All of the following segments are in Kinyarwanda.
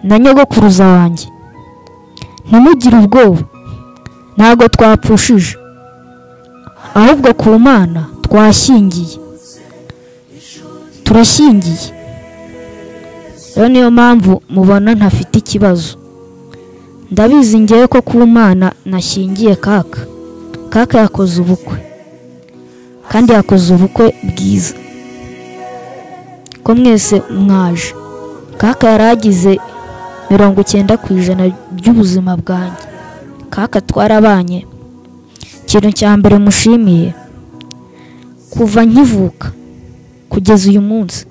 na nyogokuruza wanjye, ntimugire ubwoba, ntago twapfushije, ahubwo ku Mana twashyingiye, turashyingiye. Rero niyo mpamvu mubona ntafite ikibazo. Ndabizi ngiye ko ku Mana nashyingiye kaka yakoze ubukwe, kandi yakoze ubukwe bwiza ko mwese mwaje. Kaka yaragize 90% by'ubuzima bwanjye. Kaka twarabanye. Ikintu cya mbere mushimiye, kuva nkivuka kugeza uyu munsi,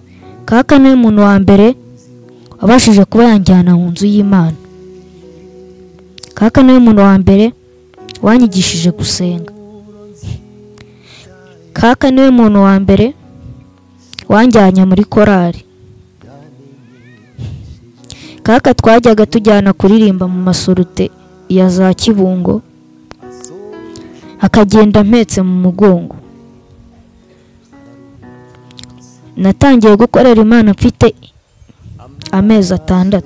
kaka niwe muntu wa mbere wabashije kuba yanjyana mu nzu y'Imana. Kaka niwe muntu wa mbere wanyigishije gusenga. Kaka niwe muntu wa mbere wanjyanye muri korari. Kaka twajyaga tujyana kuririmba mu masorute ya za Kibungo, akagenda mpetse mu mugongo. Natangiye gukorera Imana mfite amezi 6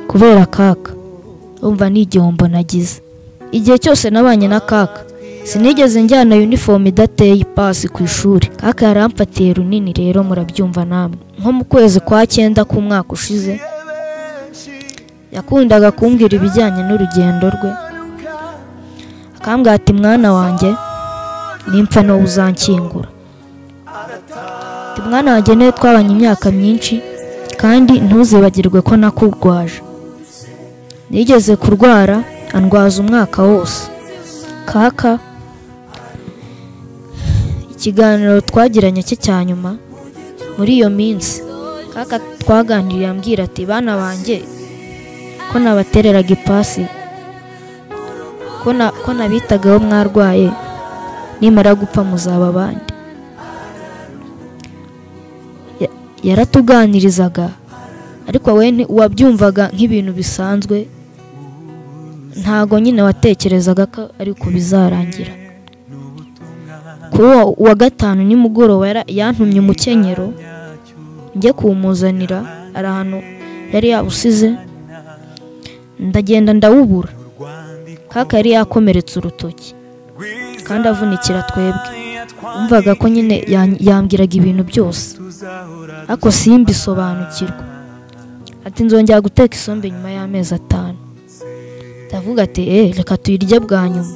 kubera kaka. Umva ni igihombo nagize. Igihe cyose nabanye na kaka sinigeze njyana uniform idateye ipasi ku ishuri. Kaka yaramfatiye runini, rero murabyumva namwe. Nko mu kwezi kwa 9 ku mwaka ushize, yakundaga kumbwira ibijyanye n'urugendo rwe, akambwira ati mwana wanjye nimpfa no uzankingura. Ati mwana wanjye ne twabanye imyaka myinshi kandi ntuzibagirwe ko nakurwaje. Nigeze kurwara andwaza umwaka wose. Kaka ikiganiro twagiranye cye cyanyuma muri iyo minsi, kaka twaganiriye ambwira ati bana banjye ko nabatereraga ipasi, ko nabitagaho mwarwaye, nimara gupfa muzaba abandi. Yaratuganirizaga ariko we wabyumvaga nk'ibintu bisanzwe, ntago nyine watekerezaga ko ariko bizarangira. Kuri wa 5 nimugoroba yantumye umukenyero njye kuwumuzanira, ari ahantu yari yabusize, ndagenda ndawubura. Kaka yari yakomeretse urutoki kandi avunikira twebwe. Umvaga ko nyine yambwiraga ibintu byose, ako simbisobanukirwa. Ati nzongera guteka isombe nyuma y'amezi 5. Ndavuga ati reka tuyirye bwa nyuma.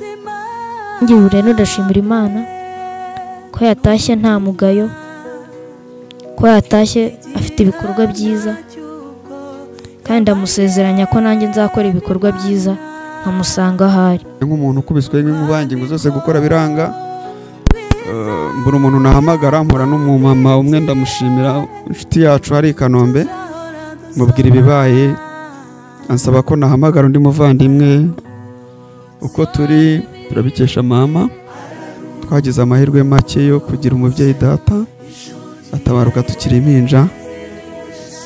Ngiye rero ndashimira Imana ko yatashye nta mugayo, ko yatashye afite ibikorwa byiza, kandi amusezeranya ko nanjye nzakora ibikorwa byiza nkamusanga ahari. Nk'umuntu ukubiswe nk'umubangi ngo zose gukora biranga, mbura umuntu nahamagara, mpora n'umumama umwe ndamushimira, inshuti yacu hari i Kanombe, mubwira ibibaye, ansaba ko nahamagara undi muvandimwe. Uko turabikesha mama, twagize amahirwe make yo kugira umubyeyi data atabaruka tukiri impinja,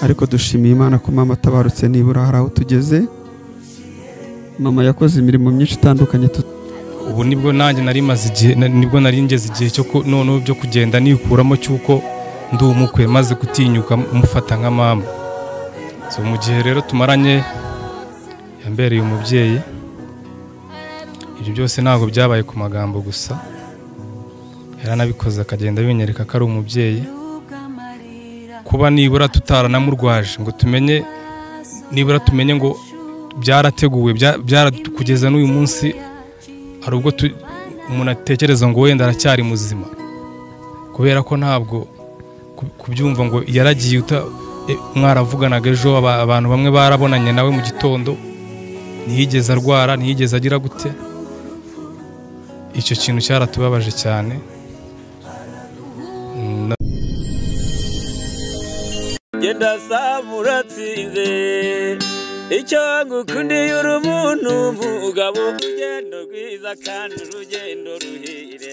ariko dushimiye Imana ko mama atabarutse nibura hari aho tugeze. Mama yakoze imirimo myinshi itandukanye. Ubu nibwo nanjye nari maze igihe, nibwo nari ngeze igihe cyo none byo kugenda nikuramo cyuko ndi umukwe, maze gutinyuka mufata nka mama. So mu gihe rero tumaranye yambereye umubyeyi. Ibyo byose ntago byabaye ku magambo gusa, yaranabikoze akagenda binyereka ko ari umubyeyi. Kuba nibura tutaranamurwaje ngo tumenye, nibura tumenye ngo byarateguwe, kugeza n'uyu munsi hari ubwo umuntu atekereza ngo wenda aracyari muzima, kubera ko ntabwo kubyumva ngo yaragiye mwaravuganaga ejo, abantu bamwe barabonanye nawe mu gitondo, ntiyigeze arwara, ntiyigeze agira gute. Icyo kintu cyaratubabaje cyane. Genda samuratsinze icyo ngukundiye uri umuntu mugabo, urugendo rwiza kandi urugendo ruhire.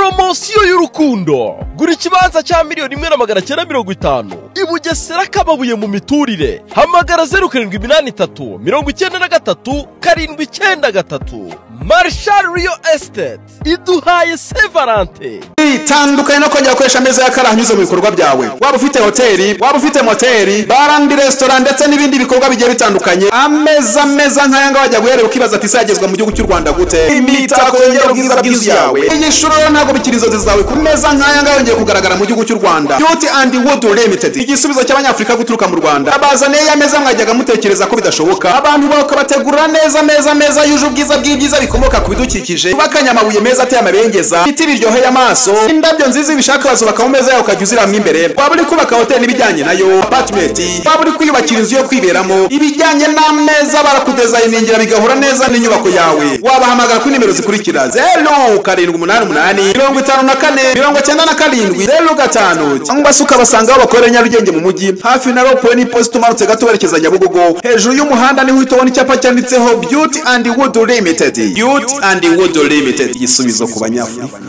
Promosiyo y'urukundo. Gura ikibanza cya $1,950,000 i Bugesera Kababuye mu miturire. Hamagara 0783 93 793. Marshall Real Estate iduhaye Sevarante. Itandukanye no kongera gukoresha ameza y'akarahanyuze mu bikorwa byawe. Waba ufite hoteli, waba ufite moteri, barandi restaurant ndetse n'ibindi bikorwa bigiye bitandukanye. Ameza nk'aya ngaya wajya guherera ukibaza ati sagezwa mu gihugu cy'u Rwanda gute? Imitako yongera ubwiza bw'inzu yawe. Iyi shuro ntabwo bikiri inzozi zawe ku meza nk'aya ngaya yongeye kugaragara mu gihugu cy'u Rwanda. Beauty and Wood Limited. Igisubizo cy'abanyafrika guturuka mu Rwanda. Abazaniye ya meza mwajyaga mutekereza ko bidashoboka. Abantu bakabategura neza meza yuje ubwiza bw'ibyiza bikomoka ku bidukikije. Bakanyamabuye meza ateye amabengeza. Biti biryoheye amaso. Indabyo nziza bishaka bazubaka mu meza yawe ukajya uziramwe imbere. Waba uri kubaka hoteli n'ibijyanye nayo, apartment, waba uri kwiyubakira inzu yo kwiberamo, ibijyanye n'ameza barakudezayiningira bigahura neza n'inyubako yawe. Wabahamagara kuri nimero zikurikira 0788 54 97 05 cyangwa se ukabasanga aho bakorera Nyarugenge mu mujyi hafi na Ropo ni post umarutse gato berekeza Nyabugogo. Hejuru y'umuhanda niho uhita ubona icyapa cyanditseho Beauty and Wood Limited. Beauty and Wood Limited, igisubizo ku banyafurika.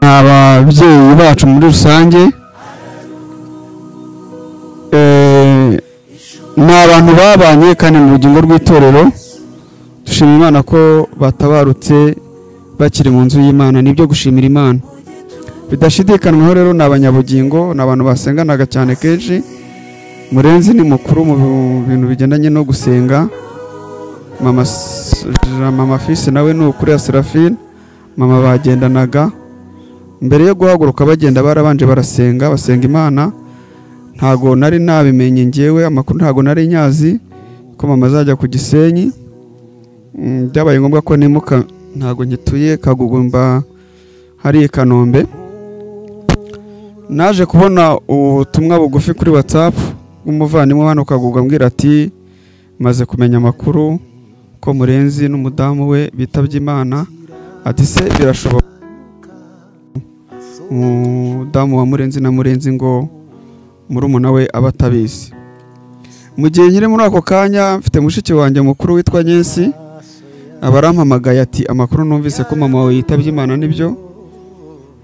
Ababyeyi bacu muri rusange ni abantu babanye kandi mu rugingo rw'itorero. Dushimira Imana ko batabarutse bakiri mu nzu y'Imana. Nibyo gushimira Imana bidashidikanywaho. Rero ni abanyabugingo, ni abantu basenganaga cyane kenshi. Murenzi ni mukuru mu bintu bigendanye no gusenga. Mama Fisi nawe ni ukuri ya Serafine. Mama bagendanaga mbere yo guhaguruka bagenda barabanje barasenga, basenga Imana. Ntago nari nabimenye ngewe, amakuru ntago nari nyazi ko mama azajya ku Gisenyi. Byabaye ngombwa ko nimuka, ntago nkituye Kagugumba hari i Kanombe. Naje kubona ubutumwa bugufi kuri WhatsApp umuvandimwe hano Kaguga ambwira ati maze kumenya amakuru ko Murenzi n'umudamu we bitabye Imana. Ati se birashoboka umudamu wa Murenzi na Murenzi ngo murumuna we abatabizi. Mu gihe nkiri muri ako kanya mfite mushiki wanjye mukuru witwa Nyensi abarampamagaye ati amakuru numvise ko mama wawe yitabye Imana nibyo.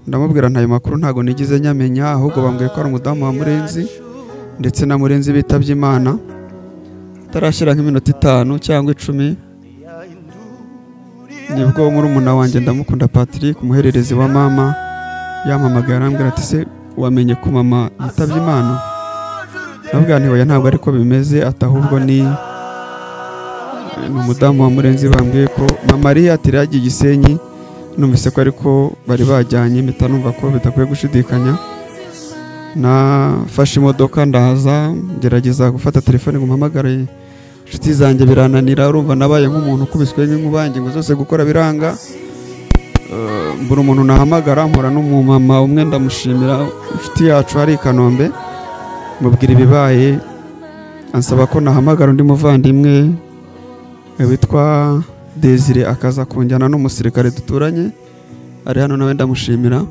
Ndamubwira ntayo makuru ntago nigize nyamenya, ahubwo bambwiye ko ari umudamu wa Murenzi ndetse na Murenzi bitabye Imana. Tarashira nk'iminota 5 cyangwa 10 nibwo murumuna wanjye ndamukunda Patrick umuhererezi wa mama yampamagaye arambwira ati se wamenye ko mama yitabye Imana? Nabwo ntiwe ntabwo ariko bimeze, atahubwo ni umudamu wa Murenzi bambwiye ko mama ari atiragiye Gisenyi. Numvise ko ariko bari bajyanye, mpita numva ko bitakwiye gushidikanya. Nafashe imodoka ndaza ngerageza gufata telefone ngo mpamagare inshuti zanjye birananira. Urumva nabaye nk'umuntu ukubiswe n'inkubange ngo zose gukora biranga. Mbura umuntu nahamagara, mpora n'umumama umwe ndamushimira inshuti yacu hari i Kanombe, mubwira ibibaye ansaba ko nahamagara undi muvandimwe witwa Desire akaza kunjyana n'umusirikare duturanye ari hano, nawe ndamushimira.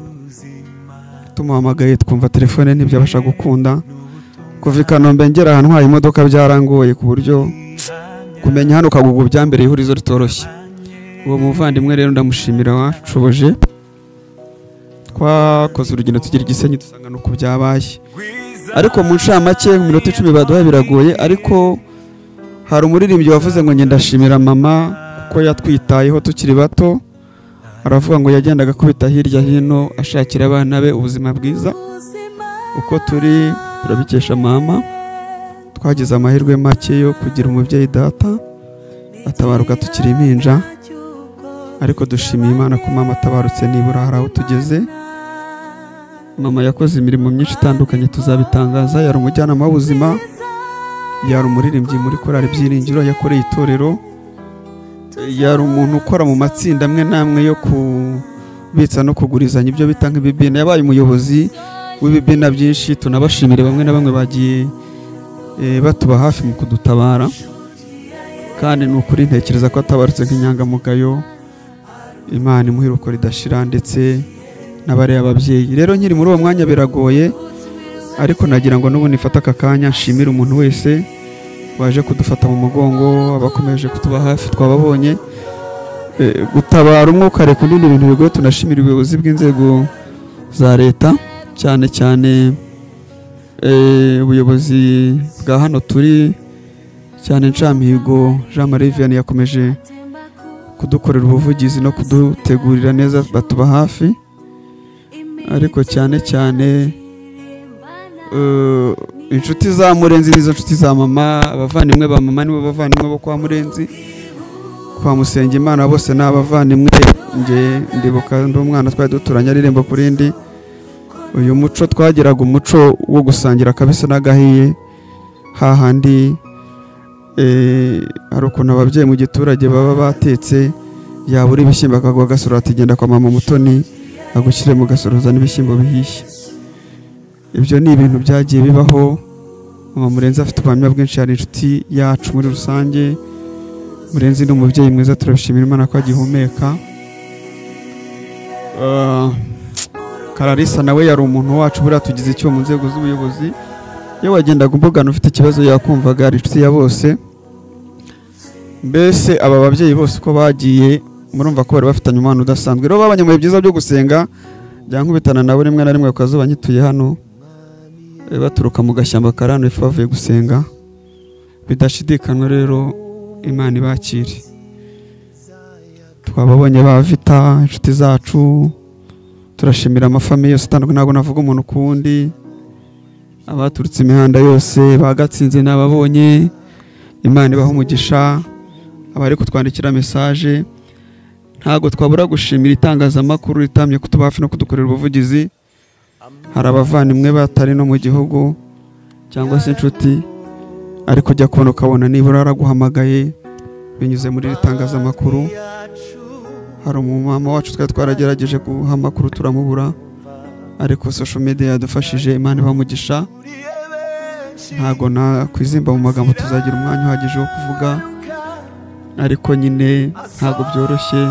Tumuhamagaye twumva telefone ntibyabasha gukunda. Kuva i Kanombe ngera ahantu hari imodoka byarangoye ku buryo kumenya hano Kagugu byambere ihurizo ritoroshye. Uwo muvandimwe rero ndamushimira washoboje. Twakoze urugendo tugira Gisenyi dusanga no kubyabaye, ariko mu ncamake mu minota 10 baduhaye biragoye. Ariko hari umuririmbyi wavuze ngo ngenda ndashimira mama ko yatwitayeho tukiri bato. Aravuga ngo yagendaga kubita hirya hino ashakira abana be ubuzima bwiza. Uko turi turabikesha mama. Twagize amahirwe make yo kugira umubyeyi data atabaruka tukiri impinja, ariko dushimiye Imana ko mama atabarutse nibura hari aho tugeze. Mama yakoze imirimo myinshi itandukanye tuzabitangaza. Yari umujyanama w'ubuzima, yari umuririmbyi muri korali Byiringiro yakoreye itorero, yari umuntu ukora mu matsinda amwe namwe yo kubitsa no kugurizanya ibyo bita nk'ibibina. Yabaye umuyobozi w'ibibina byinshi. Tunabashimire bamwe na bamwe bagiye batuba hafi mu kudutabara, kandi n'ukuri ntekereza ko atabarutse nk'inyangamugayo. Imana imuhiruko ridashira ndetse n'abari ababyeyi. Rero nkiri muri uwo mwanya biragoye, ariko nagira ngo n'ubu nifata aka kanya nshimira umuntu wese waje kudufata mu mugongo, abakomeje kutuba hafi twababonye. gutabara umwuka reka undi ibintu bigoye. Tunashimira ubuyobozi bw'inzego za leta cyane cyane ubuyobozi bwa hano turi cyane Ncamihigo Jean Marie Vianney yakomeje kudukorera ubuvugizi no kudutegurira neza batuba hafi, ariko cyane cyane inshuti za Murenzi nizo nshuti za mama, abavandimwe ba mama nibo bavandimwe bo kwa Murenzi, kwa Musengimana bose ni abavandimwe. Nge ndibuka ndi umwana twari duturanye aririmba kuri ndi. Uyu muco twagiraga umuco wo gusangira kabisa n'agahiye, hahandi hari ukuntu ababyeyi mu giturage baba batetse yabura ibishyimbo akagwa agasura atigenda kwa mama Mutoni agushyire mu gasoroza n'ibishyimbo bihishe. Ibyo ni ibintu byagiye bibaho. Mama Murenzi afite ubuhamya bwinshi, hari inshuti yacu muri rusange. Murenzi ni umubyeyi mwiza, turabishimira Imana ko agihumeka. Kararisa nawe yari umuntu wacu, buriya tugize icyo mu nzego z'ubuyobozi. Iyo wagendaga umbugana ufite ikibazo yakumvaga, ari inshuti ya bose. Mbese aba babyeyi bose uko bagiye murumva ko bari bafitanye umwana udasanzwe. Rero babanye mu bihe byiza byo gusenga, byankubitana nabo rimwe na rimwe ku kazuba nyituye hano, baturuka mu gashyamba karano ifu bavuye gusenga. Bidashidikanywa rero Imana ibakire. Twababonye ba Vita inshuti zacu, turashimira amafamiye yose atandukanye, ntabwo navuga umuntu kundi. Abaturutse imihanda yose bagatsinze n'ababonye, Imana ibaha umugisha. Abari kutwandikira message, ntabwo twabura gushimira itangazamakuru ritamye kutuba hafi no kudukorera ubuvugizi. Hari abavandimwe batari no mu gihugu cyangwa se inshuti, ariko jya kubona ukabona nibura araguhamagaye binyuze muri itangazamakuru. Hari umumama wacu twari twaragerageje guha amakuru turamubura, ariko social media yadufashije. Imana ibamugisha. Ntago nakwizimba mu magambo, tuzagira umwanya uhagije wo kuvuga, ariko nyine ntago byoroshye,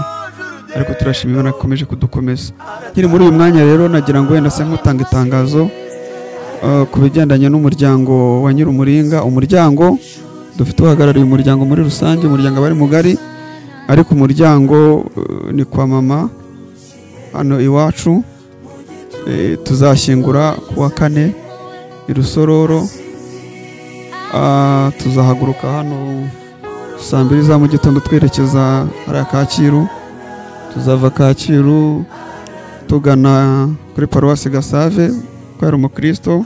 ariko turashima Imana ikomeje kudukomeza. Nkiri muri uyu mwanya rero nagira ngo wenda se nkutanga itangazo ku bigendanye n'umuryango wa Nyirumuringa. Umuryango dufite uhagarariye umuryango muri rusange, umuryango abari mugari, ariko umuryango ni kwa mama hano iwacu. Tuzashyingura kuwa 4 i Rusororo. Tuzahaguruka hano saa 2 za mu gitondo twerekeza hariya Kacyiru. Tuzava Kacyiru tugana kuri Paruwasi Gasave ko ari umukristo.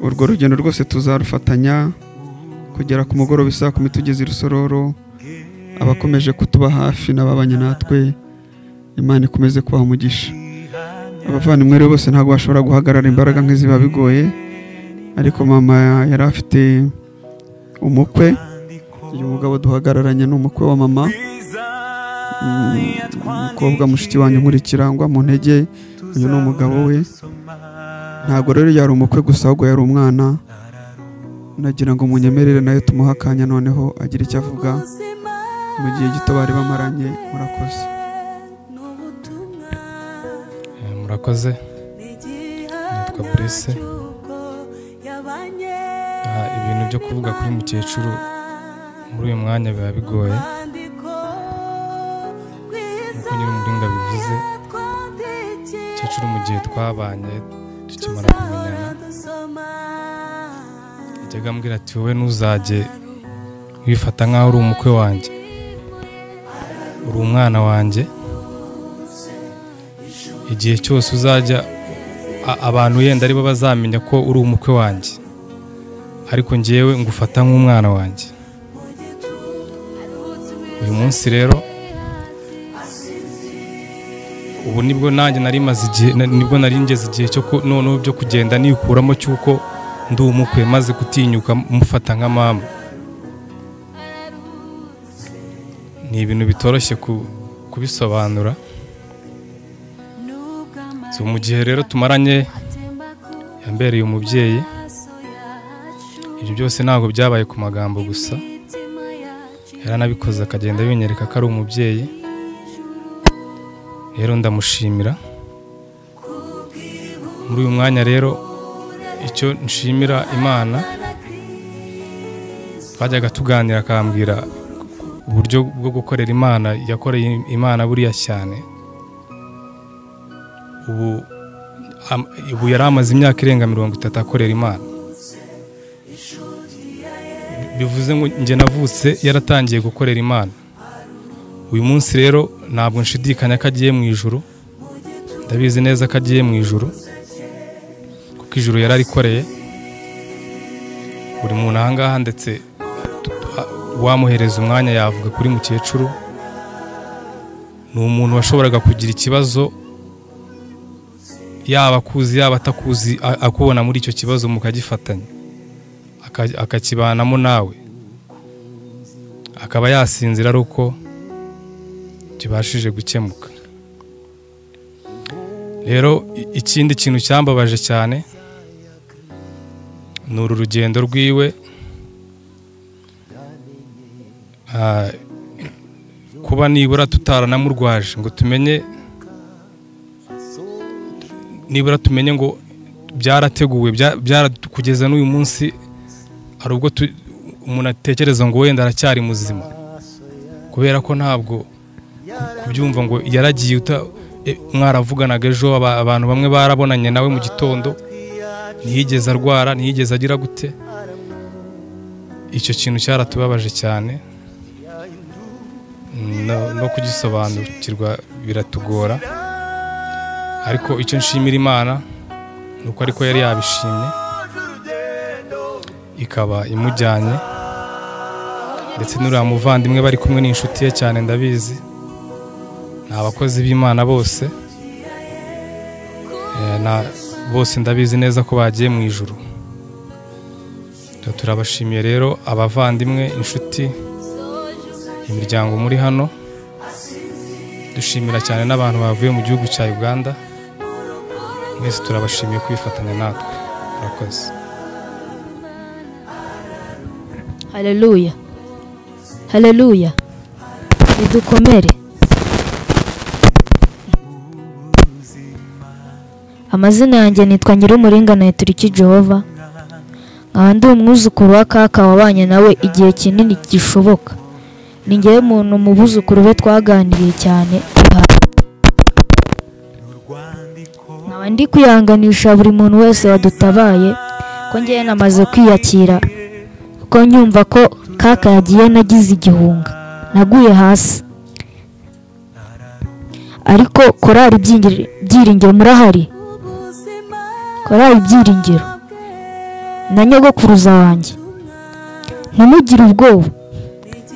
Urwo rugendo rwose tuzarufatanya kugera ku mugoroba isaa 10 tugeze i Rusororo. Abakomeje kutuba hafi n'ababanye natwe, Imana ikomeze kubaha umugisha. Abavandimwe rero bose ntabwo bashobora guhagarara imbaraga nk'iziba bigoye, ariko mama yari afite umukwe. Uyu mugabo duhagararanye n'umukwe wa mama, umukobwa mushiki wanjye nkurikirangwa mu ntege. Uyu ni umugabo we. Ntabwo rero yari umukwe gusa, ahubwo yari umwana. Nagira ngo munyemerere nayo tumuha akanya noneho agira icyo avuga mu gihe gito bari bamaranye. Murakoze. Murakoze. Nitwa Brice. Ibintu byo kuvuga kuri mukecuru muri uyu mwanya biba bigoye, nkuko Nyirumuringa bivuze. Mukecuru mu gihe twabanye tukimara kumenyana, yajyaga ambwira ati wowe ntuzajye wifata nk'aho uri umukwe wanjye, uri umwana wanjye. Igihe cyose uzajya abantu yenda aribo bazamenya ko uri umukwe wanjye, ariko njyewe ngufata nk'umwana wanjye. Uyu munsi rero ubu nibwo nanjye nibwo nari ngeze igihe cyo noneho byo kugenda nikuramo cyuko ndi umukwe, maze gutinyuka mufata nka mama. Ni ibintu bitoroshye kubisobanura. Mu gihe rero tumaranye yambereye umubyeyi. Ibyo byose ntabwo byabaye ku magambo gusa, yaranabikoze akagenda binyereka ko ari umubyeyi. Rero ndamushimira. Muri uyu mwanya rero icyo nshimira Imana, twajyaga tuganira akambwira uburyo bwo gukorera Imana, yakoreye Imana buriya cyane. Ubu yari amaze imyaka irenga 30 akorera Imana. Bivuze ngo njye navutse yaratangiye gukorera Imana. Uyu munsi rero ntabwo nshidikanya ko agiye mu ijuru, ndabizi neza ko agiye mu ijuru, kuko ijuru yararikoreye. Buri muntu ahangaha ndetse wamuhereza umwanya yavuga kuri mukecuru, ni umuntu washoboraga kugira ikibazo, yaba akuzi yaba atakuzi, akubona muri icyo kibazo mukagifatanya, akakibanamo nawe, akaba yasinzira ari uko kibashije gukemuka. Rero ikindi kintu cyambabaje cyane ni uru rugendo rwiwe, kuba nibura tutaranamurwaje ngo tumenye, nibura tumenye ngo byarateguwe, kugeza n'uyu munsi hari ubwo umuntu atekereza ngo wenda aracyari muzima, kubera ko ntabwo kubyumva ngo yaragiye mwaravuganaga ejo, abantu bamwe barabonanye nawe mu gitondo, ntiyigeze arwara, ntiyigeze agira gute. Icyo kintu cyaratubabaje cyane, no kugisobanukirwa biratugora, ariko icyo nshimira Imana nuko ariko yari yabishimye ikaba imujyanye, ndetse n'uriya muvandimwe bari kumwe n'inshuti ye cyane, ndabizi ni abakozi b'Imana bose, bose ndabizi neza ko bagiye mu ijuru. Turabashimiye rero abavandimwe, inshuti, imiryango muri hano. Dushimira cyane n'abantu bavuye mu gihugu cya Uganda, mwese turabashimiye kwifatanya natwe. Murakoze. Haleluya, haleluya, nidukomere. Amazina yanjye nitwa Nyirumuringa Turiki Jehova, nkaba ndi umwuzukuru wa kaka wabanye nawe igihe kinini gishoboka. Ni ngewe muntu mu buzukuru be twaganiriye cyane, nkaba ndi kwihanganisha buri muntu wese wadutabaye, ko ngewe namaze kwiyakira, kuko nyumva ko kaka yagiye nagize igihunga, naguye hasi. Ariko korari Byiringiro murahari? Korari Byiringiro na nyogokuruza wanjye, ntimugire ubwoba,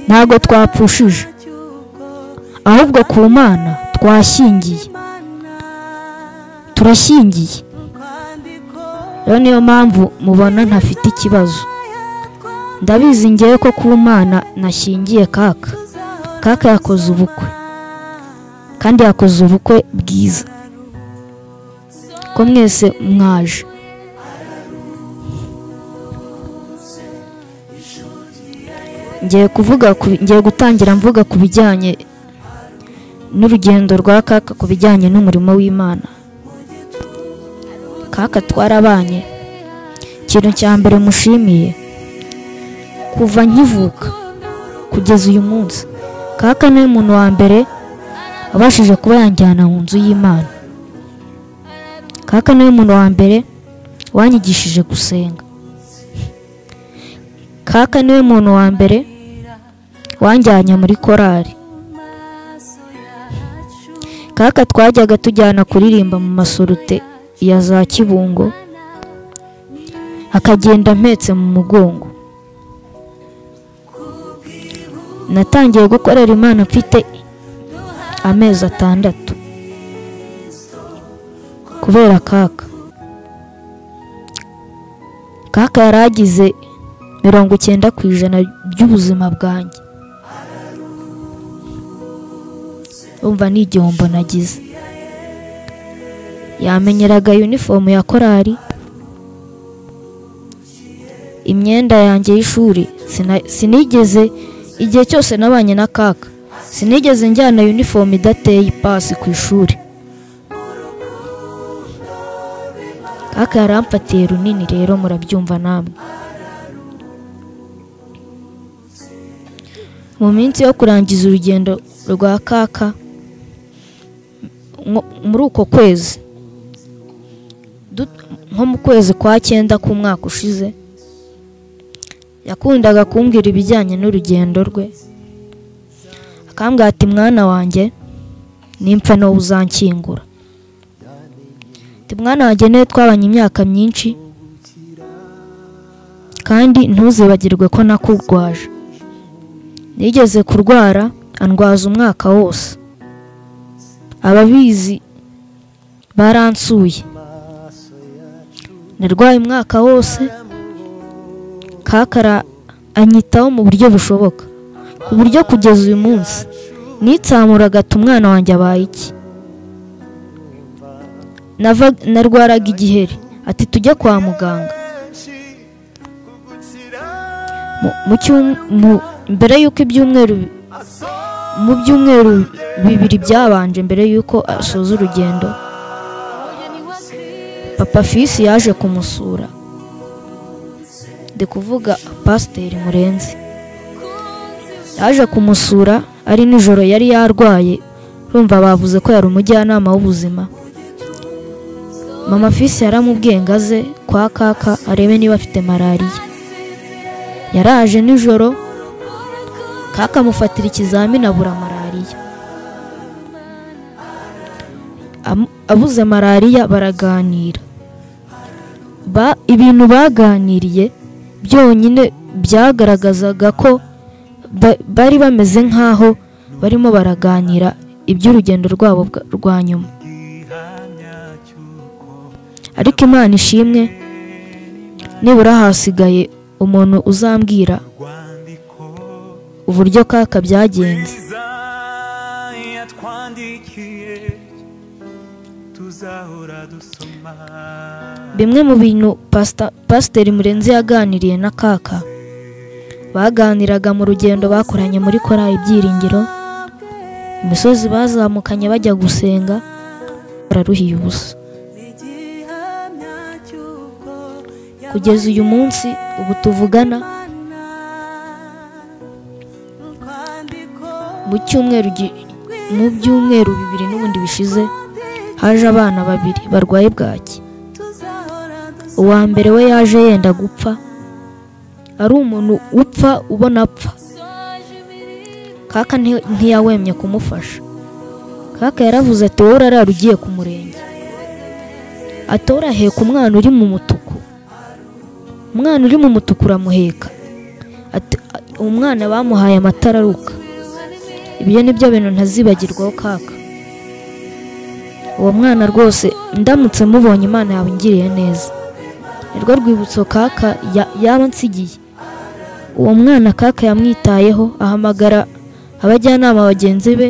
ntabwo twapfushije, ahubwo ku Mana twashyingiye, turashyingiye. Rero niyo mpamvu mubona ntafite ikibazo. Ndabizi ngewe ko ku Mana nashyingiye kaka. Kaka yakoze ubukwe, kandi yakoze ubukwe bwiza, ko mwese mwaje. Ngiye gutangira mvuga ku bijyanye n'urugendo rwa kaka, ku bijyanye n'umurimo w'Imana. Kaka twarabanye. Ikintu cya mbere mushimiye, kuva nkivuka kugeza uyu munsi, kaka niwe muntu wa mbere wabashije kuba yanjyana mu nzu y'Imana. Kaka niwe muntu wa mbere wanyigishije gusenga. Kaka niwe muntu wa mbere wanjyanye muri korari. Kaka twajyaga tujyana kuririmba mu masorute ya za Kibungo, akagenda mpetse mu mugongo. Natangiye gukorera Imana mfite amezi 6 kubera kaka. Kaka yaragize 90% by'ubuzima bwanjye. Umva ni igihombo nagize. Yamenyeraga uniform ya korari, imyenda yanjye y'ishuri. Sinigeze, igihe cyose nabanye na kaka, sinigeze njyana uniform idateye ipasi ku ishuri. Kaka yarampatiye runini, rero murabyumva namwe. mu minsi yo kurangiza urugendo rwa kaka muri uko kwezi nko mu kwezi kwa 9 k'umwaka ushize yakundaga kumbwira ibijyanye n'urugendo rwe akambwira ati mwana wanjye nimpfa no uzankingura ati mwana wanjye ne twabanye imyaka myinshi kandi ntuzibagirwe ko nakurwaje nigeze kurwara andwaza umwaka wose ababizi baransuye narwaye umwaka wose kakara anyitaho mu buryo bushoboka ku buryo kugeza uyu munsi nitsamuraga ati umwana wanjye abaye iki narwaraga igiheri ati tujye kwa muganga mbere y'uko mu byumweru 2 byabanje mbere y'uko asoza urugendo papa Fisi yaje kumusura ndi kuvuga Pasiteri Murenzi yaje kumusura ari nijoro yari yarwaye urumva bavuze ko yari umujyanama w'ubuzima mama Fisi yaramubwiye ngaze kwa kaka arebe niba afite malariya yaraje nijoro kaka mufatira ikizamini abura malariya abuze malariya baraganira ibintu baganiriye byonyine byagaragazaga ko bari bameze nkaho barimo baraganira iby'urugendo rwabo rwa nyuma ariko Imana ishimwe nibura hasigaye umuntu uzambwira uburyo kaka byagenze bimwe mu bintu Pasiteri Murenzi yaganiriye na kaka baganiraga mu rugendo bakoranye muri korali Ibyiringiro imisozi bazamukanye bajya gusenga bararuhiye ubusa kugeza uyu munsi ubu tuvugana mu byumweru 2 n'ubundi bishize haje abana 2 barwaye bwaki uwa mbere we yaje yenda gupfa ari umuntu upfa ubona apfa kaka ntiyawemye kumufasha kaka yaravuze ati wowe urarara ugiye ku murenge atoraheka umwana uri mu mutuku uramuheka ati umwana bamuhaye amatara aruka ibyo nibyo bintu ntazibagirwaho kaka uwo mwana rwose ndamutse mubonye Imana yawe ingiriye neza nirwo rwibutso kaka yaba nsigiye uwo mwana kaka yamwitayeho ahamagara abajyanama bagenzi be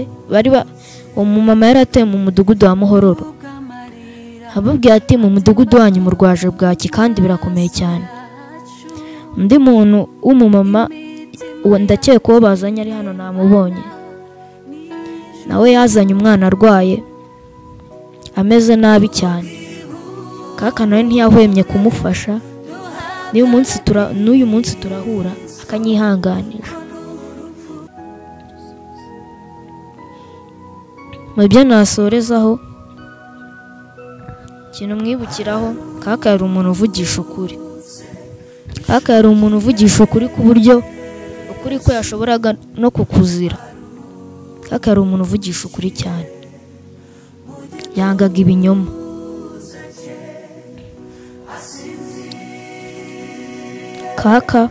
umumama yari atuye mu mudugudu wa Muhororo ababwiye ati mu mudugudu wanyu murwaje bwaki kandi birakomeye cyane undi muntu w'umumama ndakeka uwo bazanye ari hano namubonye nawe yazanye umwana arwaye ameze nabi cyane kaka nawe ntiyahwemye kumufasha n'uyu munsi turahura akanyihanganisha mu byo nasorezaho ikintu mwibukiraho kaka yari umuntu uvugisha ukuri ku buryo ukuri ko yashoboraga no kukuzira kaka yari umuntu uvugisha ukuri cyane yangaga ibinyoma kaka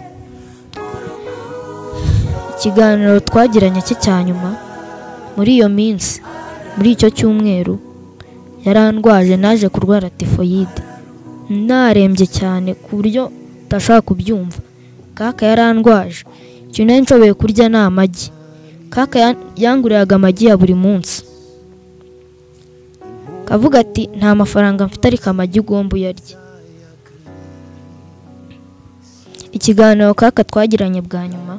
ikiganiro twagiranye cye cya nyuma muri iyo minsi muri icyo cyumweru yarandwaje naje kurwara tifoyide narembye cyane ku buryo utashaka kubyumva kaka yarandwaje ikintu nari nshoboye kurya ni amagi kaka yanguriraga amagi ya buri munsi kavuga ati nta mafaranga mfite ariko amagi ugomba uyarya ikiganiro kaka twagiranye bwa nyuma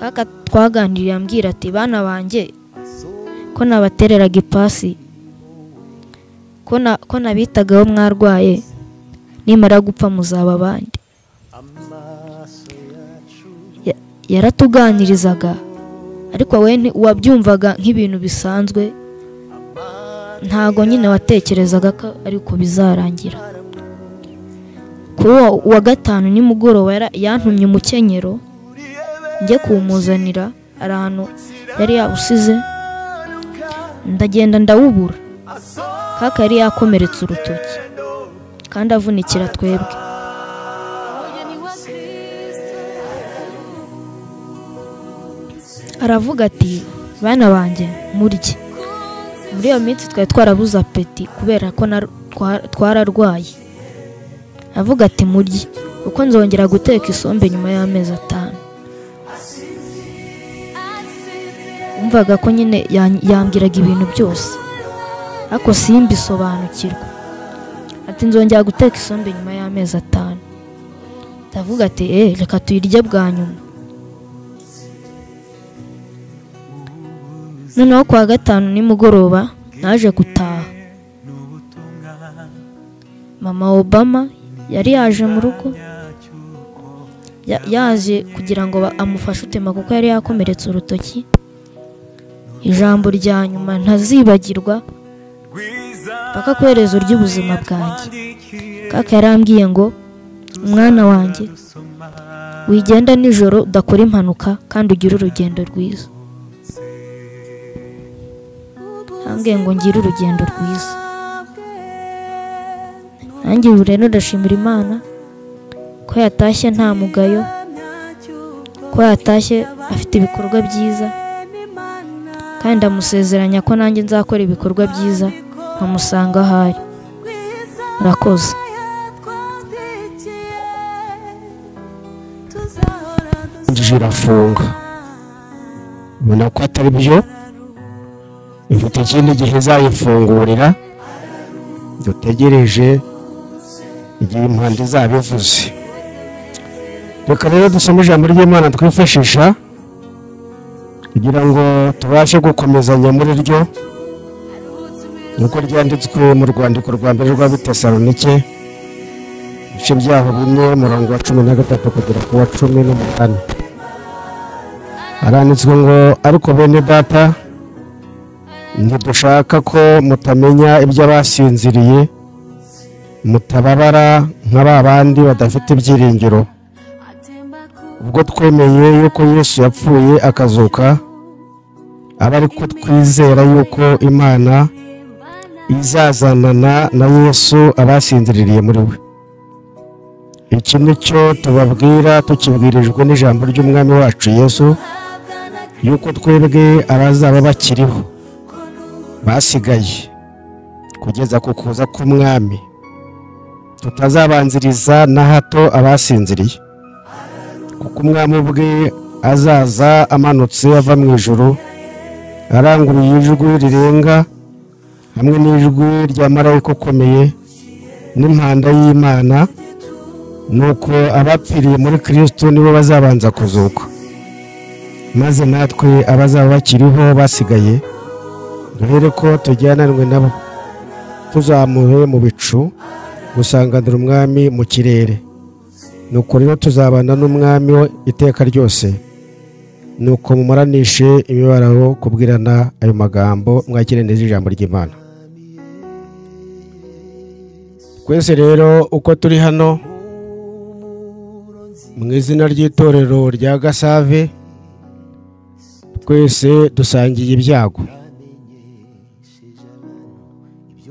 kaka twaganiriye ambwira ati bana banjye ko nabatereraga ipasi ko nabitagaho mwarwaye nimara gupfa muzaba abandi yaratuganirizaga ariko we wabyumvaga nk'ibintu bisanzwe, ntago nyine watekerezaga ko ariko bizarangira. Kuri wa gatanu nimugoroba yantumye umukenyero njye kuwumuzanira, ari ahantu yari yawusize, ndagenda ndawubura. Kaka yari yakomeretse urutoki kandi avunikira twebwe. Aravuga ati bana banjye murye. Muri iyo minsi twari twarabuze apeti kubera ko twararwaye. Avuga ati murye uko nzongera guteka isombe nyuma y'amezi 5. Umvaga ko nyine yambwiraga ibintu byose ariko simbisobanukirwa. Ati nzongera guteka isombe nyuma y'amezi 5. Ndavuga ati reka tuyirye bwa nyuma. Noneho kwa gatanu nimugoroba naje gutaha. Mama Obama yari yaje mu rugo, yaje kugira ngo amufashe utema kuko yari yakomeretse urutoki. Ijambo rya nyuma ntazibagirwa paka kwerezo ry'ubuzima bwanjye. Kaka yarambwiye ngo umwana wanjye wigenda nijoro udakora impanuka kandi ugira urugendo rwiza. Ambwiye ngo ngire urugendo rwiza. Nanjye ubu rero ndashimira Imana ko yatashye nta mugayo, ko yatashye afite ibikorwa byiza, kandi ndamusezeranya ko nanjye nzakora ibikorwa byiza nkamusanga ahari. Murakoze. Irafunga ubona ko atari byo, ifite ikindi gihe izayifungurira, dutegereje igihe impande izabivuze. Reka rero dusome ijambo ry'Imana twifashisha kugira ngo tubashe gukomezanya muri ryo, nuko ryanditswe mu rwandiko rwa mbere rw'Abatesalonike ibice byaho 4 umurongo wa 13 kugera ku wa 18. Haranditswe ngo ariko bene data ntidushaka ko mutamenya iby'abasinziriye, mutababara nk'abandi badafite ibyiringiro. Ubwo twemeye yuko Yesu yapfuye akazuka, aba ariko twizera yuko Imana izazanana na Yesu abasinziriye muri we. Iki nicyo tubabwira tukibwirijwe n'ijambo ry'Umwami wacu Yesu, yuko twebwe abazaba bakiriho basigaye kugeza ku kuza k'Umwami tutazabanziriza na hato abasinziriye, kuko Umwami ubwe azaza amanutse ava mu ijuru aranguruye ijwi rirenga hamwe n'ijwi rya marayika ukomeye n'impanda y'Imana, nuko abapfiriye muri Kristo nibo bazabanza kuzuka, maze natwe abazaba bakiriho basigaye duhere ko tujyananwe nabo tuzamuhe mu bicu gusanganira Umwami mu kirere. Nuko rero tuzabana n'Umwami iteka ryose, nuko mumaranishe imibabaro kubwirana ayo magambo. Mwakire neza ijambo ry'Imana. Twese rero uko turi hano mu izina ry'itorero rya Gasave, twese dusangiye ibyago.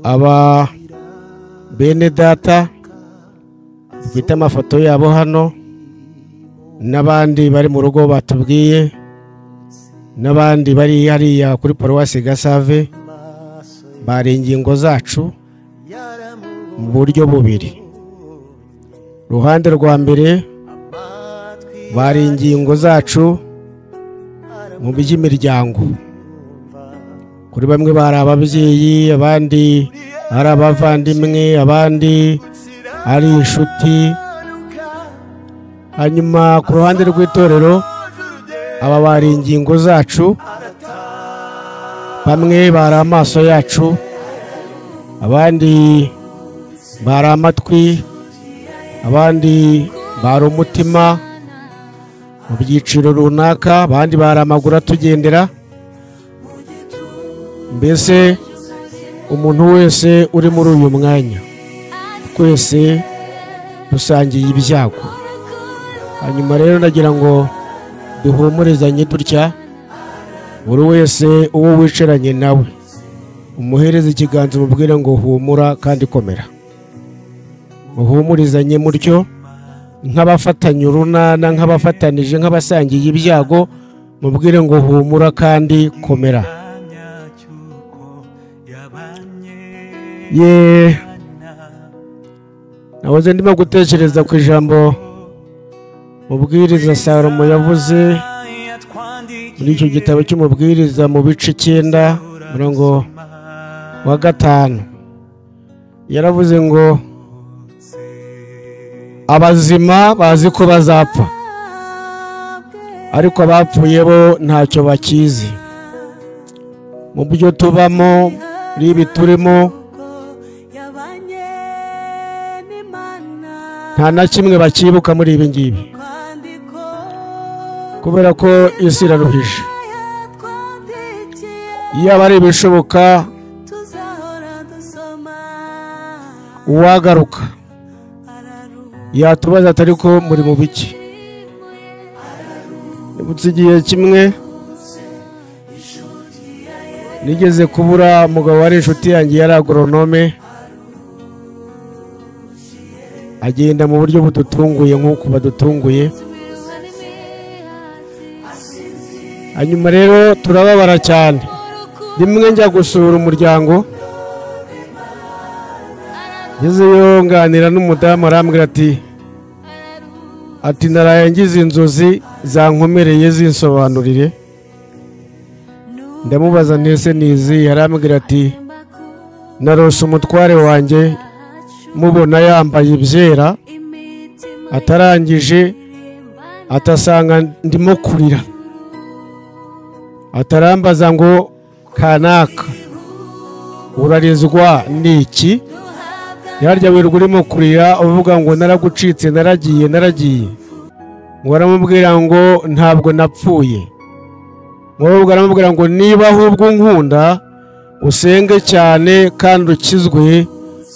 Aba bene data dufite amafoto yabo hano, n'abandi bari mu rugo batubwiye, n'abandi bari hariya kuri Paruwasi Gasave, bari ingingo zacu mu buryo bubiri. Ruhande rwa mbere bari ingingo zacu mu by'imiryango. Kuri bamwe bari ababyeyi, abandi ari abavandimwe, abandi ari inshuti. Hanyuma ku ruhande rw'itorero aba bari ingingo zacu, bamwe bari amaso yacu, abandi bari amatwi, abandi bari umutima, mu byiciro runaka, abandi bari amaguru atugendera. Mbese umuntu wese uri muri uyu mwanya, twese dusangiye ibyago. Hanyuma rero nagira ngo duhumurizanye dutya, buri wese uwo wicaranye nawe umuhereze ikiganza umubwire ngo humura kandi komera. Muhumurizanye mutyo nk'abafatanya urunana, nk'abafatanije, nk'abasangiye ibyago, mubwire ngo humura kandi komera. Nahoze ndimo gutekereza ku ijambo mubwiriza Salomo yavuze muri icyo gitabo cy'umubwiriza mu bice 9 murongo wa 5. Yaravuze ngo abazima bazi ko bazapfa, ariko abapfuye bo ntacyo bakizi. Mu byo tubamo, muri ibi turimo, nta na kimwe bakibuka muri ibi ngibi, kubera ko isi iraruhije. Iyo aba ari ibishoboka uwagaruka yatubaza atari ko muri mu biki. Nibutse igihe kimwe nigeze kubura umugabo wari inshuti yanjye, yari agoronome, agenda mu buryo budutunguye nk'uko badutunguye. Hanyuma rero turababara cyane. Rimwe njya gusura umuryango, ngezeyo nganira n'umudamu, arambwira ati naraye ngize inzozi zankomereye zinsobanurire. Ndamubaza ntese nizi, arambwira ati narose umutware wanjye mubona yambaye ibyera, atarangije atasanga ndimo kurira, atarambaza ngo kanaka urarizwa niki, yarya wirwa urimo kurira uvuga ngo naragucitse, naragiye. Ngo aramubwira ngo ntabwo napfuye. Ngo aramubwira ngo niba ahubwo nkunda usenge cyane kandi ukizwe,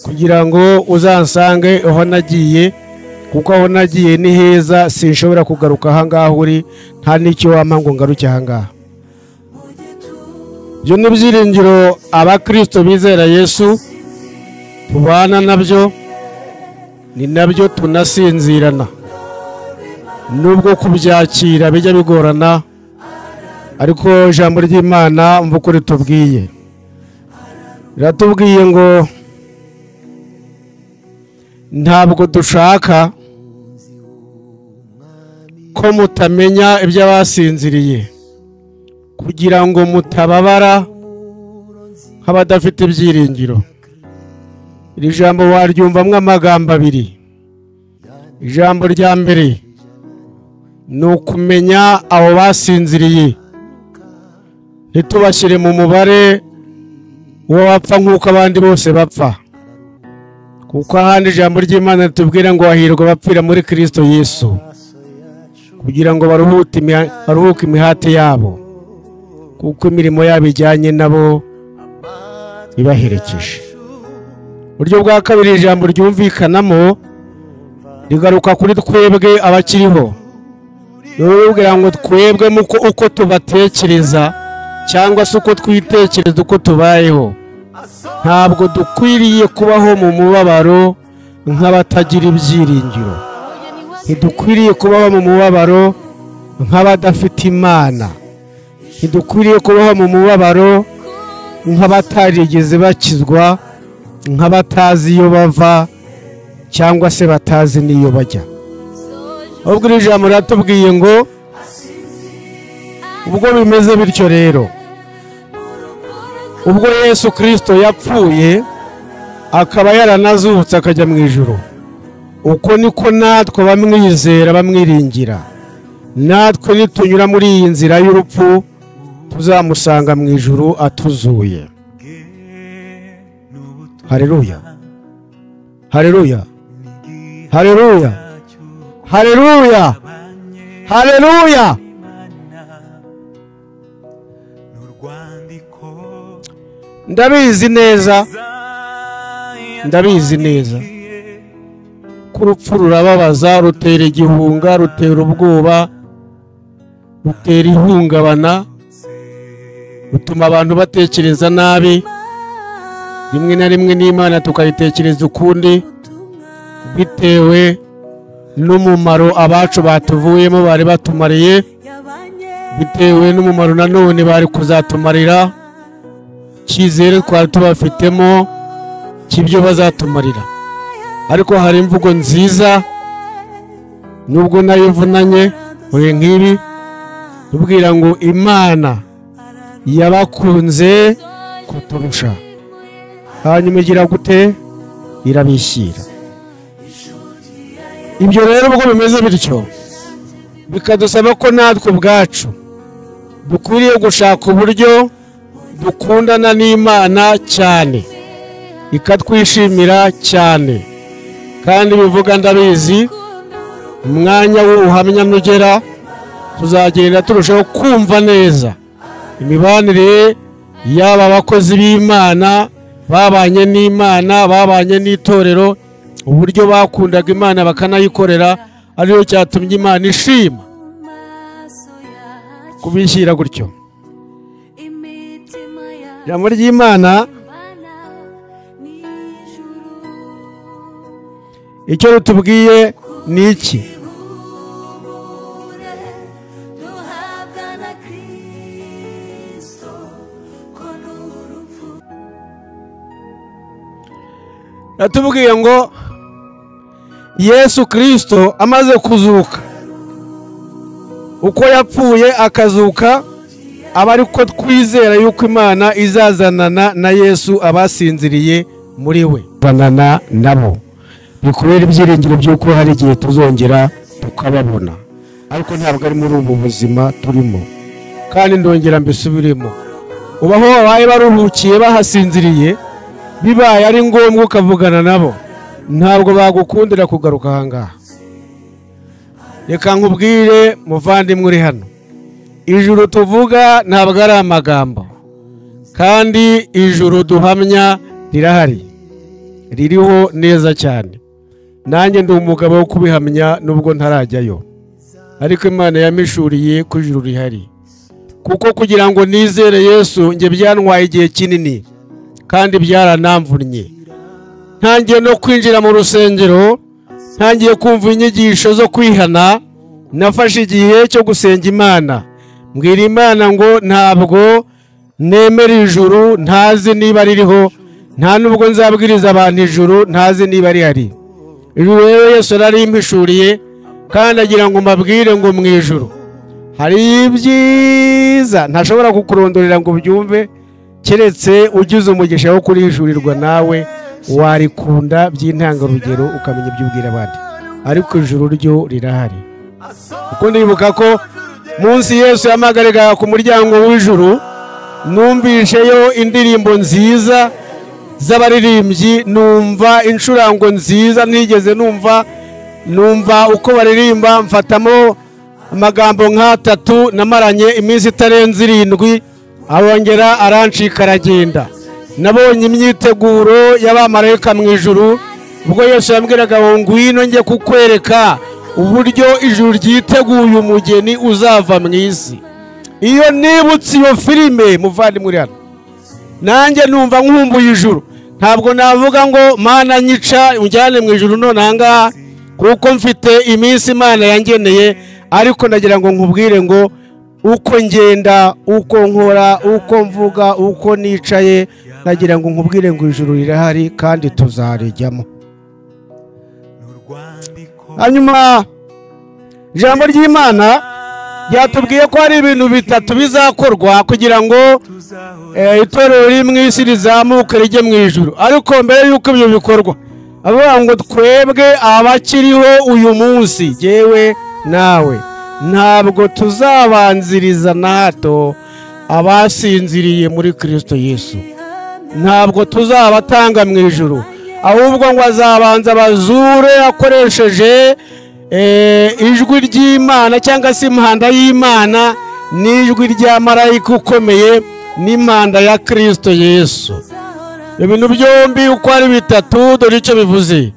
kugira ngo uzansange aho nagiye, kuko aho nagiye ni heza, sinshobora kugaruka aha ngaha uri, nta n'icyo wampa ngo ngaruke aha ngaha. Ibyo ni ibyiringiro abakristo bizera Yesu tubana nabyo, ni nabyo tunasinzirana. Nubwo kubyakira bijya bigorana, ariko ijambo ry'Imana mvuga ko ritubwiye, riratubwiye ngo ntabwo dushaka ko mutamenya iby'abasinziriye, kugira ngo mutababara nk'abadafite ibyiringiro. Iri jambo waryumvamo amagambo abiri. Ijambo rya mbere ni ukumenya abo basinziriye, ntitubashyire mu mubare w'abapfa nk'uko abandi bose bapfa, kuko ahandi ijambo ry'Imana ritubwira ngo hahirwa abapfira muri Kristo Yesu, kugira ngo baruhuke imihati yabo, kuko imirimo yabo ijyanye nabo ibaherekeje. Uburyo bwa kabiri ijambo ryumvikanamo rigaruka kuri twebwe abakiriho. Nubwira ngo twebwe uko tubatekereza cyangwa se uko twitekereza uko tubayeho, ntabwo dukwiriye kubaho mu mubabaro nk'abatagira ibyiringiro. Ntidukwiriye kubaho mu mubabaro nk'abadafite Imana. Ntidukwiriye kubaho mu mubabaro nk'abatarigeze bakizwa, nk'abatazi iyo bava cyangwa se batazi n'iyo bajya. Ubwo iri jambo riratubwiye ngo ubwo bimeze bityo rero, ubwo Yesu Kristo yapfuye akaba yaranazutse akajya mu ijuru, uko niko natwe bamwizera bamwiringira, natwe nitunyura muri iyi nzira y'urupfu tuzamusanga mu ijuru atuzuye. Haleluya, haleluya, haleluya, haleluya, haleluya. Ndabizi neza ko urupfu rurababaza, rutera igihunga, rutera ubwoba, rutera ihungabana, rutuma abantu batekereza nabi, rimwe na rimwe n'Imana tukayitekereza ukundi, bitewe n'umumaro abacu batuvuyemo bari batumariye, bitewe n'umumaro nanone bari kuzatumarira, cyizere twari tubafitemo cy'ibyo bazatumarira. Ariko hari imvugo nziza nubwo nayo ivunanye nk'ibi, tubwira ngo Imana yabakunze kuturusha, hanyuma igira gute? Irabishyira. Ibyo rero ubwo bimeze bityo, bikadusaba ko natwe ubwacu dukwiriye gushaka uburyo dukundana n'Imana cyane, ikatwishimira cyane. Kandi bivuga ndabizi, umwanya w'ubuhamya nugera, tuzagenda turushaho kumva neza imibanire y'aba abakozi b'Imana babanye n'Imana, babanye n'itorero, uburyo bakundaga Imana bakanayikorera, ariyo cyatumye Imana ishima kubishyira gutyo. Ijambo ry'Imana icyo rutubwiye ni iki? Ratubwiye ngo Yesu Kristo amaze kuzuka, uko yapfuye akazuka, aba ariko twizera yuko Imana izazanana na Yesu abasinziriye muri we, banana nabo, bikubera ibyiringiro by'uko hari igihe tuzongera tukababona. Ariko ntabwo ari muri ubu buzima turimo, kandi ndongera mbisubiremo, ubaho babaye baruhukiye bahasinziriye, bibaye ari ngombwa ukavugana nabo, ntabwo bagukundira kugaruka ahangaha. Reka nkubwire muvandimwe uri hano, ijuru tuvuga ntabwo ari amagambo, kandi ijuru duhamya rirahari, ririho neza cyane. Nanjye ndi umugabo wo kubihamya nubwo ntarajyayo, ariko Imana yamishuriye ko ijuru rihari. Kuko kugira ngo nizere Yesu nge byantwaye igihe kinini, kandi byaranamvunnye. Ntangiye no kwinjira mu rusengero, ntangiye kumva inyigisho zo kwihana, nafashe igihe cyo gusenga Imana, mbwira Imana ngo ntabwo nemera ijuru ntazi niba ririho, nta nubwo nzabwiriza abantu ijuru ntazi niba rihari. Ijuru rero Yesu yarimpishuriye, kandi agira ngo mbabwire ngo mu ijuru hari ibyiza ntashobora kukurondorera ngo ubyumve, keretse ugize umugisha wo kurihishurirwa nawe warikunda by'intangarugero ukamenya ibyo ubwira abandi. Ariko ijuru ryo rirahari. Uko ndibuka ko munsi Yesu yamagarega ku muryango w'ijuru, numvisheyo indirimbo nziza z'abaririmbyi, numva incurango nziza ntigeze numva uko baririmba, mfatamo amagambo nk'atatu, namaranye iminsi itarenze 7, abongera arancika aragenda. Nabonye imyiteguro y'abamarayika mu ijuru, ubwo Yesu yambwiraga ngo ngwino njye kukwereka uburyo ijuru ryiteguye umugeni uzava mu isi. Iyo nibutse iyo filime muvandimwe uri hano, nanjye numva nkumbuye ijuru. Ntabwo navuga ngo Mana nyica unjyane mu ijuru none ahangaha, kuko mfite iminsi Imana yangeneye, ariko nagira ngo nkubwire ngo uko ngenda, uko nkora, uko mvuga, uko nicaye, nagira ngo nkubwire ngo ijuru rirahari kandi tuzarijyamo. Hanyuma ijambo ry'Imana ryatubwiye ko hari ibintu 3 bizakorwa kugira ngo itorero rimwe isi rizamuke rijye mu ijuru. Ariko mbere y'uko ibyo bikorwa, avuga ngo twebwe abakiriho uyu munsi, jewe nawe, ntabwo tuzabanziriza na hato abasinziriye muri Kristo Yesu. Ntabwo tuzabatanga mu ijuru, ahubwo ngo azabanza bazure akoresheje ijwi ry'Imana cyangwa se impanda y'Imana n'ijwi rya marayika ukomeye n'impanda ya Kristo Yesu. Ibintu byombi uko ari bitatu dore icyo bivuze.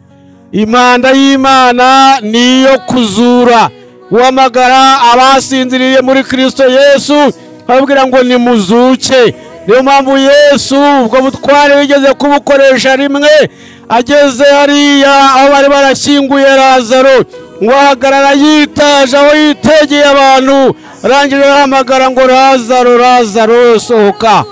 Impanda y'Imana niyo kuzura, guhamagara abasinziriye muri Kristo Yesu, ababwira ngo nimuzuke. Niyo mpamvu Yesu ubwo butware yigeze kubukoresha rimwe, ageze hariya aho bari barashyinguye Lazaro, ngo ahagarara yitaje aho yitegeye abantu, arangije arahamagara ngo Lazaro, Lazaro sohoka.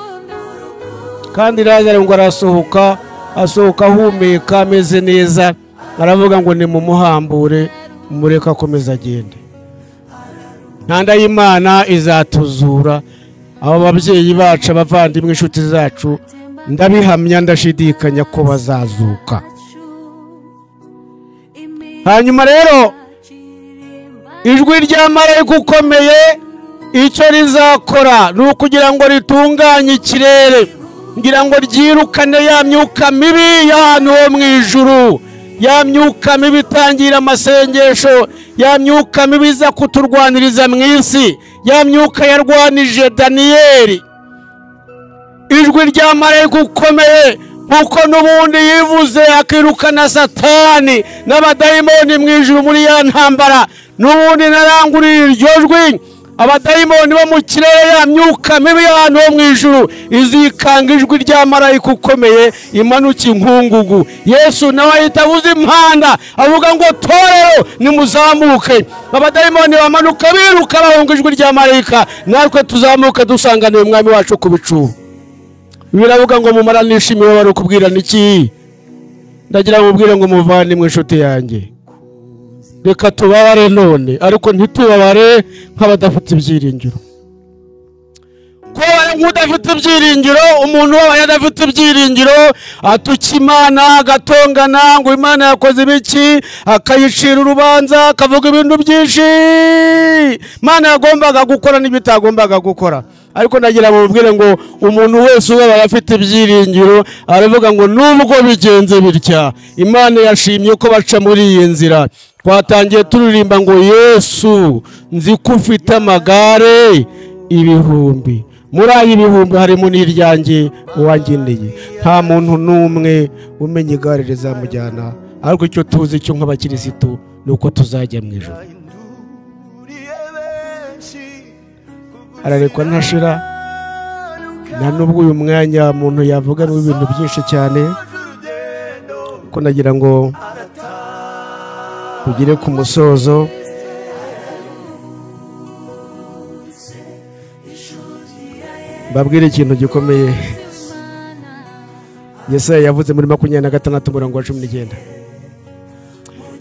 Kandi Lazaro ngo arasohoka, asohoka ahumeka ameze neza, aravuga ngo nimumuhambure mureka akomeza agende. Impanda y'Imana izatuzura. Abo babyeyi bacu, abavandimwe, inshuti zacu, ndabihamya ndashidikanya ko bazazuka. Hanyuma rero ijwi rya marayika ukomeye icyo rizakora ni ukugira ngo ritunganye ikirere, kugira ngo ryirukane ya myuka mibi y'ahantu ho mu ijuru, ya myuka mibi itangira amasengesho, ya myuka mibi iza kuturwaniriza mu isi, ya myuka yarwanije Daniyeli. Ijwi rya marayika ukomeye kuko n'ubundi yivuze akirukana Satani n'abadayimoni mu ijuru muri ya ntambara, n'ubundi naranguriye iryo jwi, abadayimoni bo mu kirere, ya myuka mibi y'ahantu ho mu ijuru izikanga ijwi rya marayika ukomeye imanuka inkungugu. Yesu nawe ahita avuza impanda avuga ngo torero nimuzamuke. Abadayimoni bamanuka biruka bahunga ijwi rya marayika, natwe tuzamuka dusanganiye umwami wacu ku bicu. Biravuga ngo mumaranisha imibabaro kubwirana iki? Ndagira ngo ubwire ngo muvandimwe inshuti yanjye, reka tubabare none ariko ntitubabare nk'abadafite ibyiringiro. Kubabara nk'udafite ibyiringiro, umuntu wabaye adafite ibyiringiro atuka Imana, agatongana ngo Imana yakoze ibiki, akayicira urubanza, akavuga ibintu byinshi Imana yagombaga gukora n'ibitagombaga gukora. Ariko ndagira ngo ubwire ngo umuntu wese ubabaye afite ibyiringiro aravuga ngo nubwo bigenze bitya Imana yashimye ko baca muri iyi nzira. Twatangiye turirimba ngo Yesu nzi ko ufite amagare ibihumbi, muri ayo ibihumbi harimo n'iryanjye uwangeneye. Nta muntu n'umwe umenya igare rizamujyana, ariko icyo tuzi cyo nk'abakirisitu ni uko tuzajya mu ijuru. Ararekwa ntashira, nta nubwo uyu mwanya umuntu yavuga ibintu byinshi cyane, ko nagira ngo tugire ku musozo. Mbabwire ikintu gikomeye Yesaya yavuze muri 26:19.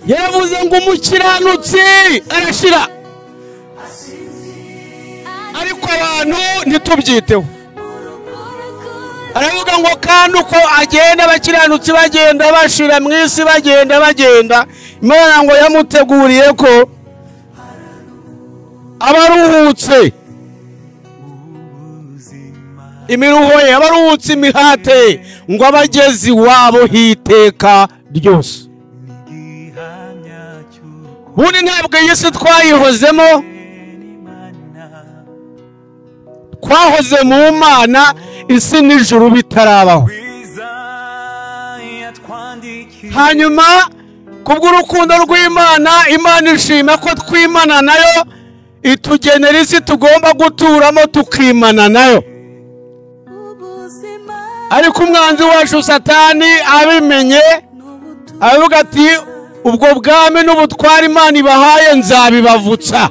Yaravuze ngo umukiranutsi arashira, ariko abantu ntitubyiteho. Aravuga ngo kandi uko agenda abakiranutsi bagenda bashira mu isi, bagenda Imana ngo yamuteguriye ko abaruhutse imiruho ye, abaruhutse imihate, ngo abagezi wabo hiteka ryose. Bundi ntabwo iyi si twayihozemo, twahoze mu Mana isi n'ijuru bitarabaho. Hanyuma kubw'urukundo rw'Imana, Imana ishima ko twimana nayo, itugenera isi tugomba guturamo tukimana nayo. Ariko umwanzi wacu Satani abimenye, avuga ati ubwo bwami n'ubutware Imana ibahaye nzabibavutsa.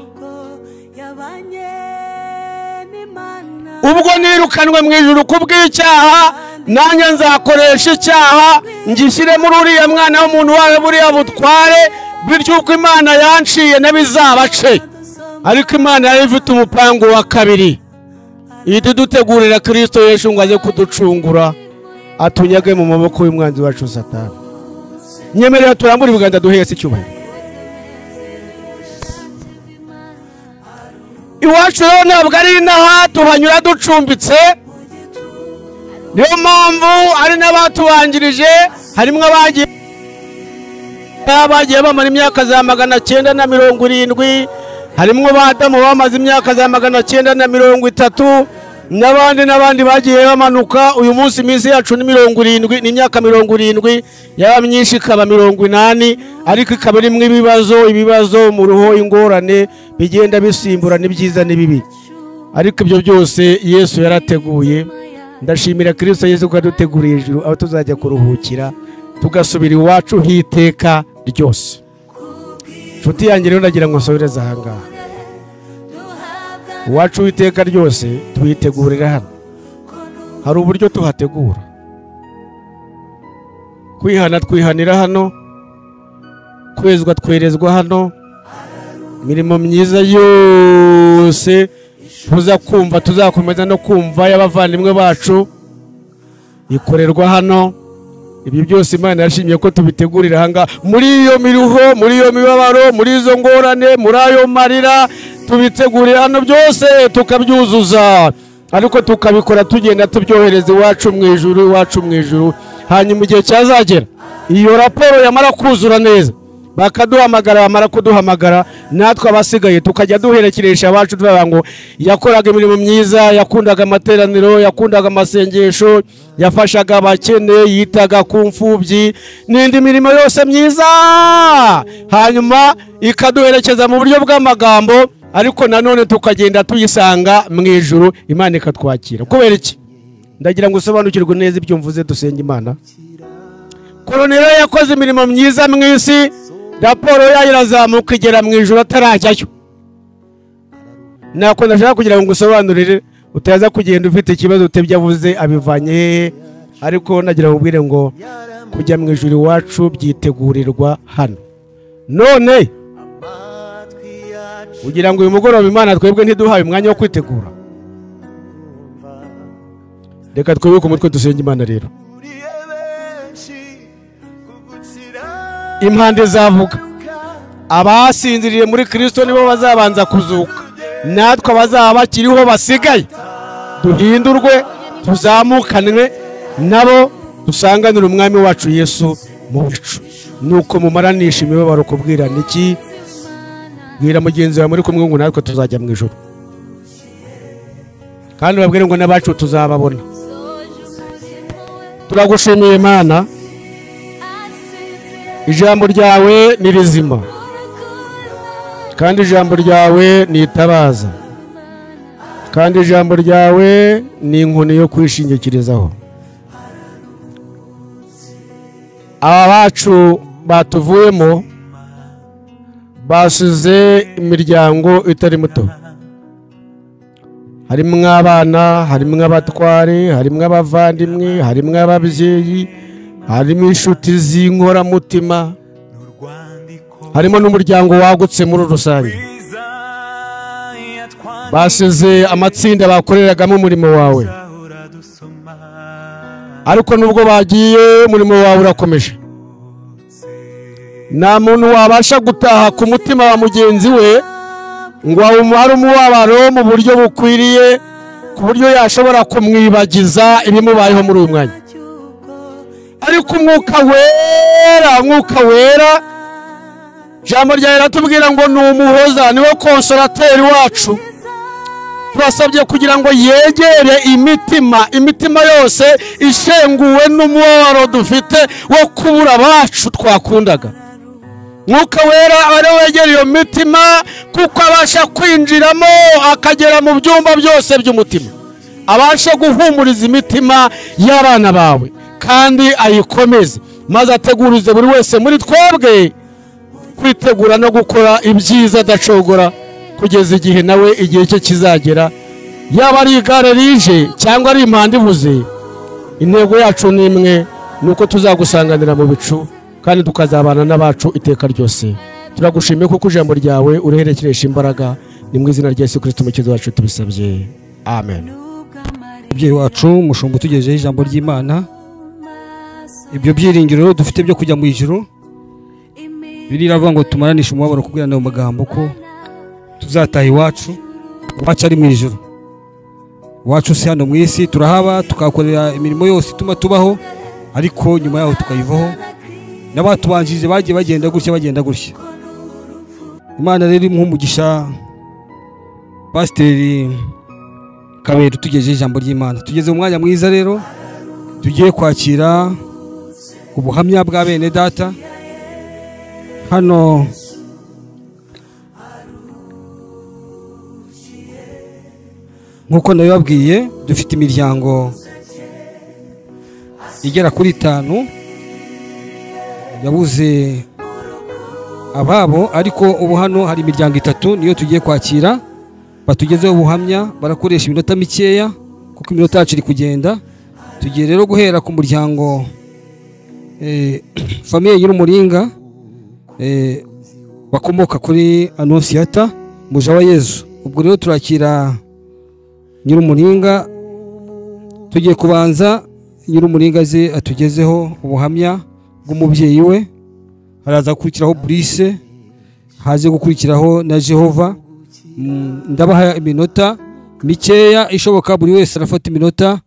Ubwo nirukanwe mu ijuru kubw'icyaha, nanjye nzakoresha icyaha ngishyire muri uriya mwana w'umuntu wawe buriya butware, bityo uko Imana yanciye nabizabace. Ariko Imana yari ifite umupango wa kabiri, ihita idutegurira Kristo Yesu ngo aze kuducungura, atunyage mu maboko y'umwanzi wacu Satani. Nyemerera turambure ibiganza duhese icyubahiro. Iwacu rero ntabwo ari inaha tuhanyura ducumbitse, niyo mpamvu ari n'abatubanjirije harimo abagiye bagiye bamara imyaka za 970, harimo badamu bamaze imyaka za 930, n'abandi bagiye bamanuka. Uyu munsi iminsi yacu ni 70, ni imyaka 70, yaba myinshi ikaba 80, ariko ikaba irimo ibibazo mu ruho, ingorane bigenda bisimbura n'ibyiza n'ibibi. Ariko ibyo byose Yesu yarateguye. Ndashimira Kristo Yesu ko aduteguriye ijuru aho tuzajya kuruhukira, tugasubira iwacu hiteka ryose. Nshuti yanjye rero ndagira ngo nsobereze aha ngaha. Iwacu hiteka ryose tuyitegurira hano. Hari uburyo tuhategura. Kwihana twihanira hano, kwezwa twerezwa hano, imirimo myiza yose tuzakomeza no kumva y'abavandimwe bacu ikorerwa hano. Ibi byose Imana yashimye ko tubitegurira hanga, muri iyo miruho, muri iyo mibabaro, muri izo ngorane, muri ayo marira, tubitegurira hano byose tukabyuzuza, ariko tukabikora tugenda tubyohereza iwacu mu ijuru. Hanyuma igihe cyazagera iyo raporo yamara kuzura neza, bakaduhamagara, bamara kuduhamagara, natwe abasigaye tukajya duherekeresha abacu tuvuga ngo yakoraga imirimo myiza, yakundaga amateraniro, yakundaga amasengesho, yafashaga abakene, yitaga ku mfubyi n'indi mirimo yose myiza. Hanyuma ikaduherekeza mu buryo bw'amagambo, ariko nanone tukagenda tuyisanga mu ijuru, Imana ikatwakira. Kubera iki? Ndagira ngo usobanukirwe neza ibyo mvuze, dusenga Imana. Koronero yakoze imirimo myiza mu isi, raporo yayo irazamuka igera mu ijuru atarajyayo. Nako ndashaka kugira ngo usobanurire, utaza kugenda ufite ikibazo utebya avuze abivanye hehe, ariko nagira ngo ubwire ngo kujya mu ijuru iwacu byitegurirwa hano. None kugira ngo uyu mugoroba Imana twebwe ntiduhaye umwanya wo kwitegura, reka twebwe ku mutwe dusenge Imana. Rero impande zavuga, abasinziriye muri Kristo nibo bazabanza kuzuka, natwe abazaba bakiriho basigaye duhindurwe, tuzamukanwe nabo, dusanganire umwami wacu Yesu mu bicu. Nuko mumaranisha imibabaro kubwirana iki? Bwira mugenzi wawe muri kumwe ngo natwe tuzajya mu ijuru, kandi babwire ngo n'abacu tuzababona. Turagushimiye Imana, ijambo ryawe ni rizima, kandi ijambo ryawe ni itabaza, kandi ijambo ryawe ni inkoni yo kwishingikirizaho. Aba bacu batuvuyemo basize imiryango itari muto, harimo abana, harimo abatware, harimo abavandimwe, harimo ababyeyi, harimo inshuti z'inkoramutima, harimo n'umuryango wagutse muri rusange. Basize amatsinda bakoreragamo umurimo wawe, ariko nubwo bagiye umurimo wawe urakomeje. Nta muntu wabasha gutaha ku mutima wa mugenzi we ngo hari umubabaro mu buryo bukwiriye, ku buryo yashobora kumwibagiza ibimubayeho muri uyu mwanya. Ariko umwuka wera, ijambo ryawe ratubwira ngo ni umuhoza, niwe konsolateri wacu. Turasabye kugira ngo yegere imitima yose ishenguwe n'umubabaro dufite wo kubura abacu twakundaga. Mwuka wera ari wegera iyo mitima, kuko abasha kwinjiramo akagera mu byumba byose by'umutima, abasha guhumuriza imitima y'abana bawe, kandi ayikomeze, maze ategurize buri wese muri twebwe kwitegura no gukora ibyiza adacogora, kugeza igihe nawe igihe cye kizagera. Yaba ari igare rije cyangwa ari impanda ivuze, intego yacu ni imwe, nuko tuzagusanganira mu bicu, kandi tukazabana n'abacu iteka ryose. Turagushimiye kuko ijambo ryawe ureherekeresha imbaraga, ni mu izina rya Yesu Kristo umukiza wacu tubisabye, amen. Umubyeyi wacu mushumba utugejejeho ijambo ry'Imana, ibyo byiringiro dufite byo kujya mu ijuru, biriravuga ngo tumaranishe umubabaro kubwirana mu magambo ko tuzataha iwacu ari mu ijuru. Iwacu si hano mu isi, turahaba tukakorera imirimo yose ituma tubaho, ariko nyuma yaho tukayivaho n'abatubanjirije bagiye bagenda gutya. Imana rero imuha umugisha Pasiteri Kabera tugejeje ijambo ry'Imana. Tugeze mu mwanya mwiza rero tugiye kwakira ubuhamya bwa bene data. Hano nkuko nabibabwiye dufite imiryango igera kuri 5 yabuze ababo, ariko ubu hano hari imiryango 3 niyo tugiye kwakira batugezeho ubuhamya. Barakoresha iminota mikeya kuko iminota yacu iri kugenda. Tugiye rero guhera ku muryango famiye y'Urumuringa bakomoka kuri Anonsiyata muja wa Yezu. Ubwo rero turakira Nyirumuringa, tugiye kubanza Nyirumuringa ze atugezeho ubuhamya bw'umubyeyi we, haraza gukurikiraho Brice, haje gukurikiraho na Jehova. Ndabaha iminota mikeya ishoboka, buri wese arafata iminota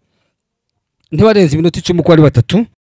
ntibarenze iminota 10 ko ari 3.